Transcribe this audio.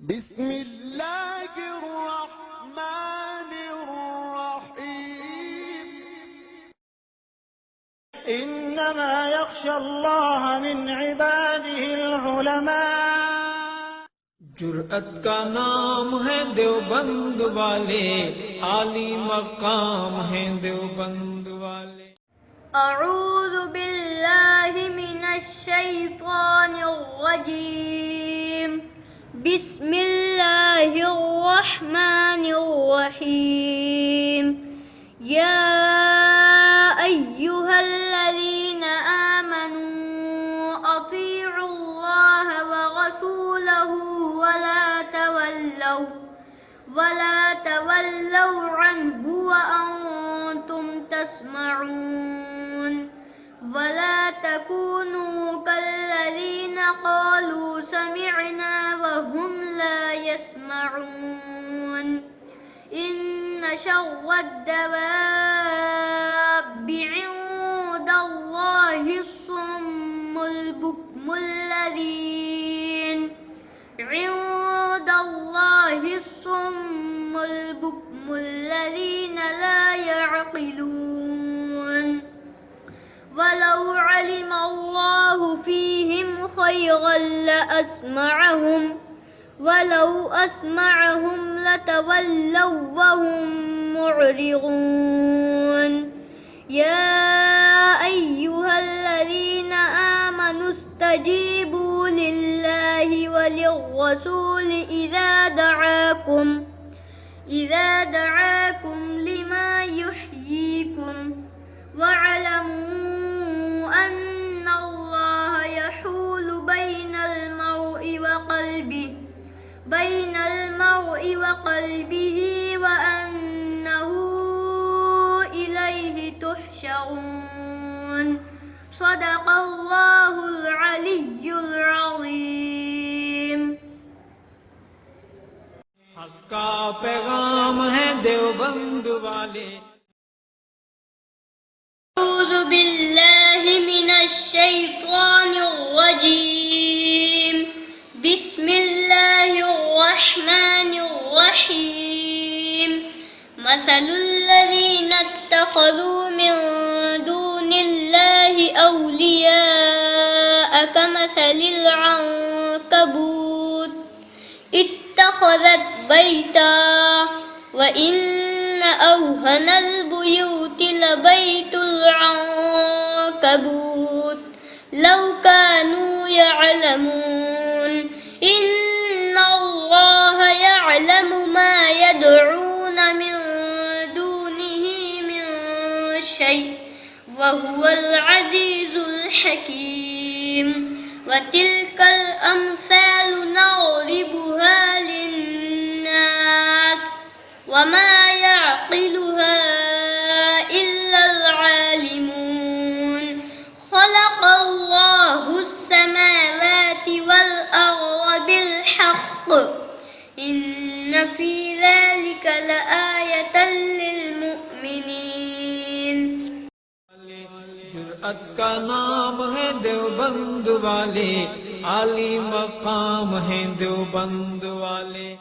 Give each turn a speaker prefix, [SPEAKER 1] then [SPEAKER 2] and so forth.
[SPEAKER 1] بسم اللہ الرحمن الرحیم
[SPEAKER 2] انما یخشی اللہ من عباده العلماء۔
[SPEAKER 3] جرأت کا نام ہے دیوبند والے، عالی مقام ہے دیوبند والے۔
[SPEAKER 4] اعوذ باللہ من الشیطان الرجیم، بسم اللہ الرحمن الرحیم۔ یا ایہا الذین آمنوا اطیعوا اللہ ورسولہ ولا تولوا عنہ وانتم تسمعون، ولا تكونوا كالذين قالوا سمعنا وهم لا يسمعون۔ إن شر الدواب عند الله الصم البكم الذين لا يعقلون۔ ولو علم الله فيهم خيرا لأسمعهم، ولو أسمعهم لتولوا وهم معرضون۔ يا أيها الذين آمنوا استجيبوا لله وللرسول إذا دعاكم لما يحييكم، واعلموا أن الله يحول بين المرء وقلبه وأنه إليه تحشرون۔ صدق اللہ العلی العظیم۔
[SPEAKER 3] حق کا پیغام ہے دیوبند والے۔
[SPEAKER 4] اعوذ باللہ من الشیطان الرجیم، بسم اللہ الرحمن الرحیم۔ مثل الذین اتخذوا من دون اللہ اولیاء کمثل العنکبوت اتخذت بیتا وَإِنَّ أَوْهَنَ الْبُيُوتِ لَبَيْتُ الْعَنكَبُوتِ لَوْ كَانُوا يَعْلَمُونَ۔ إِنَّ اللَّهَ يَعْلَمُ مَا يَدْعُونَ مِن دُونِهِ مِن شَيْءٍ وَهُوَ الْعَزِيزُ الْحَكِيمُ۔ وَتِلْكَ الْأَمْثَالُ نَضْرِبُهَا لِلنَّاسِ وَمَا يَعْقِلُهَا إِلَّا الْعَالِمُونَ۔ خَلَقَ اللَّهُ السَّمَاوَاتِ وَالْأَرْضَ بِالْحَقِّ، إِنَّ فِي ذَلِكَ لَآيَةً لِلْمُؤْمِنِينَ۔
[SPEAKER 3] جرأت کا نام ہے دیوبند والے، عالی مقام ہے دیوبند والے۔